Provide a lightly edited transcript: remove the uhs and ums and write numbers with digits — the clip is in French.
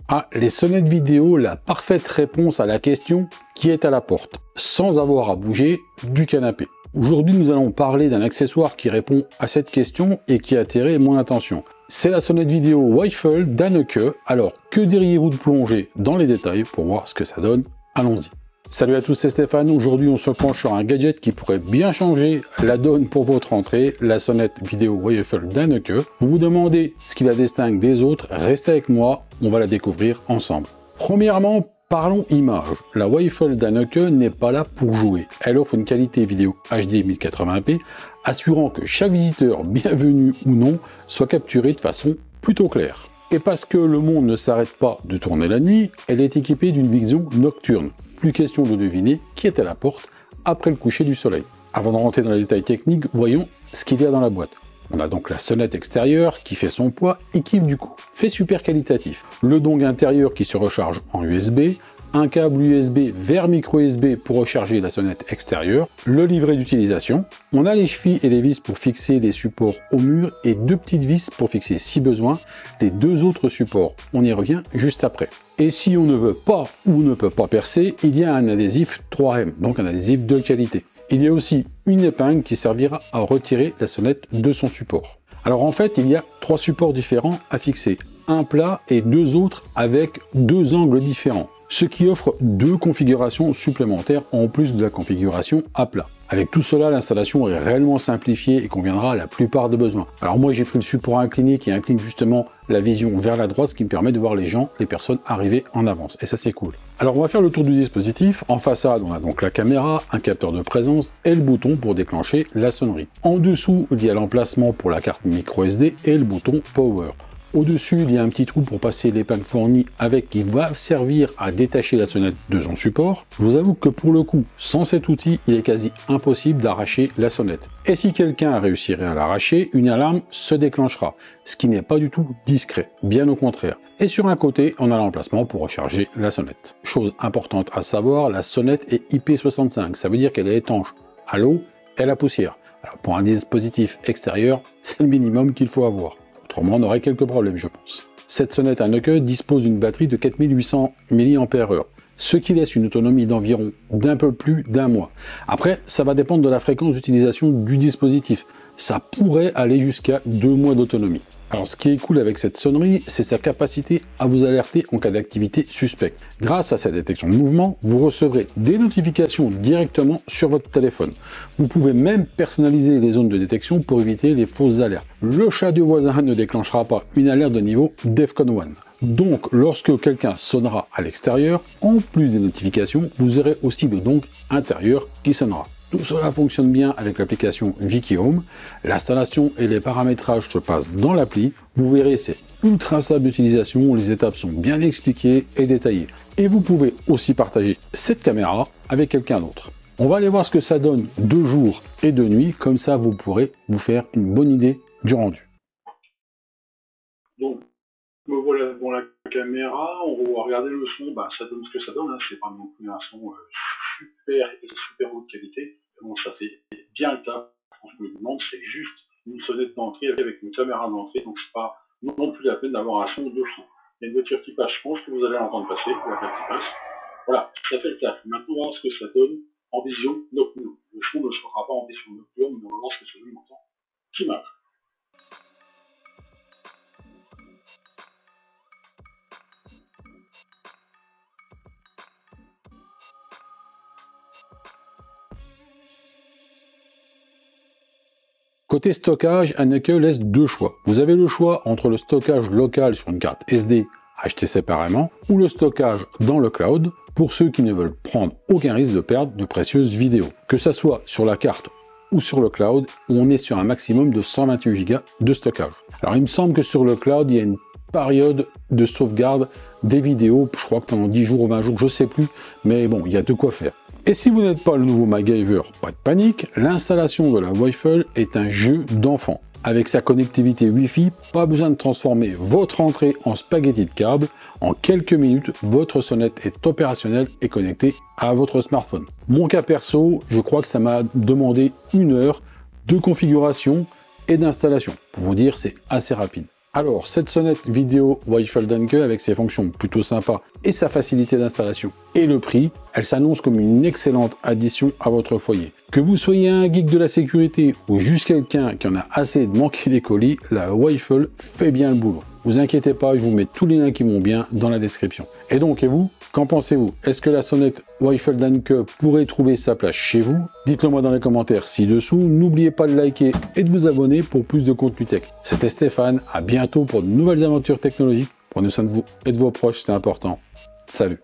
Ah, les sonnettes vidéo, la parfaite réponse à la question qui est à la porte, sans avoir à bouger du canapé. Aujourd'hui, nous allons parler d'un accessoire qui répond à cette question et qui a attiré mon attention. C'est la sonnette vidéo Wi-Fi d'Anneke. Alors, que diriez-vous de plonger dans les détails pour voir ce que ça donne? Allons-y. Salut à tous, c'est Stéphane. Aujourd'hui, on se penche sur un gadget qui pourrait bien changer la donne pour votre entrée, la sonnette vidéo Wi-Fi d'Anneke. Vous vous demandez ce qui la distingue des autres, restez avec moi, on va la découvrir ensemble. Premièrement, parlons image. La Wi-Fi d'Anneke n'est pas là pour jouer. Elle offre une qualité vidéo HD 1080p, assurant que chaque visiteur, bienvenu ou non, soit capturé de façon plutôt claire. Et parce que le monde ne s'arrête pas de tourner la nuit, elle est équipée d'une vision nocturne. Plus question de deviner qui est à la porte après le coucher du soleil. Avant de rentrer dans les détails techniques, voyons ce qu'il y a dans la boîte. On a donc la sonnette extérieure qui fait son poids et qui du coup fait super qualitatif. Le dongle intérieur qui se recharge en USB, un câble USB vers micro USB pour recharger la sonnette extérieure, le livret d'utilisation. On a les chevilles et les vis pour fixer les supports au mur et deux petites vis pour fixer si besoin les deux autres supports. On y revient juste après. Et si on ne veut pas ou ne peut pas percer, il y a un adhésif 3M, donc un adhésif de qualité. Il y a aussi une épingle qui servira à retirer la sonnette de son support. Alors en fait, il y a trois supports différents à fixer. Un plat et deux autres avec deux angles différents, ce qui offre deux configurations supplémentaires en plus de la configuration à plat. Avec tout cela, l'installation est réellement simplifiée et conviendra à la plupart des besoins. Alors moi j'ai pris le support incliné qui incline justement la vision vers la droite, ce qui me permet de voir les gens, les personnes arriver en avance, et ça c'est cool. Alors on va faire le tour du dispositif. En façade, on a donc la caméra, un capteur de présence et le bouton pour déclencher la sonnerie. En dessous, il y a l'emplacement pour la carte micro SD et le bouton Power. Au-dessus, il y a un petit trou pour passer l'épingle fournie avec qui va servir à détacher la sonnette de son support. Je vous avoue que pour le coup, sans cet outil, il est quasi impossible d'arracher la sonnette. Et si quelqu'un réussirait à l'arracher, une alarme se déclenchera, ce qui n'est pas du tout discret, bien au contraire. Et sur un côté, on a l'emplacement pour recharger la sonnette. Chose importante à savoir, la sonnette est IP65, ça veut dire qu'elle est étanche à l'eau et à la poussière. Alors pour un dispositif extérieur, c'est le minimum qu'il faut avoir. Autrement, on aurait quelques problèmes, je pense. Cette sonnette Anneke dispose d'une batterie de 4800 mAh, ce qui laisse une autonomie d'environ d'un peu plus d'un mois. Après, ça va dépendre de la fréquence d'utilisation du dispositif. Ça pourrait aller jusqu'à 2 mois d'autonomie. Alors ce qui est cool avec cette sonnerie, c'est sa capacité à vous alerter en cas d'activité suspecte. Grâce à sa détection de mouvement, vous recevrez des notifications directement sur votre téléphone. Vous pouvez même personnaliser les zones de détection pour éviter les fausses alertes. Le chat du voisin ne déclenchera pas une alerte de niveau DEFCON 1. Donc lorsque quelqu'un sonnera à l'extérieur, en plus des notifications, vous aurez aussi le dongle intérieur qui sonnera. Tout cela fonctionne bien avec l'application Wikihome. L'installation et les paramétrages se passent dans l'appli. Vous verrez, c'est ultra simple d'utilisation, les étapes sont bien expliquées et détaillées. Et vous pouvez aussi partager cette caméra avec quelqu'un d'autre. On va aller voir ce que ça donne de jour et de nuit, comme ça vous pourrez vous faire une bonne idée du rendu. Donc, me voilà devant la caméra, on va regarder le son, ça donne ce que ça donne, hein. C'est pas non plus un son super haute qualité. Bon, ça fait bien le taf. Ce que je me demande, c'est juste une sonnette d'entrée avec une caméra d'entrée, donc c'est pas non plus la peine d'avoir un son de fond. Il y a une voiture qui passe, je pense que vous allez l'entendre passer, la voiture qui passe. Voilà, ça fait le taf. Maintenant, on va voir ce que ça donne en vision nocturne. Le son ne sera pas en vision nocturne, mais on va voir ce que ça donne en temps d'image. Côté stockage, Anneke laisse deux choix. Vous avez le choix entre le stockage local sur une carte SD acheté séparément ou le stockage dans le cloud pour ceux qui ne veulent prendre aucun risque de perdre de précieuses vidéos. Que ça soit sur la carte ou sur le cloud, on est sur un maximum de 128 Go de stockage. Alors il me semble que sur le cloud, il y a une période de sauvegarde des vidéos, je crois que pendant 10 jours ou 20 jours, je sais plus, mais bon, il y a de quoi faire. Et si vous n'êtes pas le nouveau MacGyver, pas de panique, l'installation de la Wi-Fi est un jeu d'enfant. Avec sa connectivité Wi-Fi, pas besoin de transformer votre entrée en spaghetti de câble. En quelques minutes, votre sonnette est opérationnelle et connectée à votre smartphone. Mon cas perso, je crois que ça m'a demandé 1 heure de configuration et d'installation. Pour vous dire, c'est assez rapide. Alors, cette sonnette vidéo Wifeldanke avec ses fonctions plutôt sympas et sa facilité d'installation et le prix, elle s'annonce comme une excellente addition à votre foyer. Que vous soyez un geek de la sécurité ou juste quelqu'un qui en a assez de manquer des colis, la Wifel fait bien le boulot. Vous inquiétez pas, je vous mets tous les liens qui vont bien dans la description. Et donc, et vous, qu'en pensez-vous? Est-ce que la sonnette Wifeldanke pourrait trouver sa place chez vous? Dites-le moi dans les commentaires ci-dessous. N'oubliez pas de liker et de vous abonner pour plus de contenu tech. C'était Stéphane, à bientôt pour de nouvelles aventures technologiques. Prenez soin de vous et de vos proches, c'est important. Salut!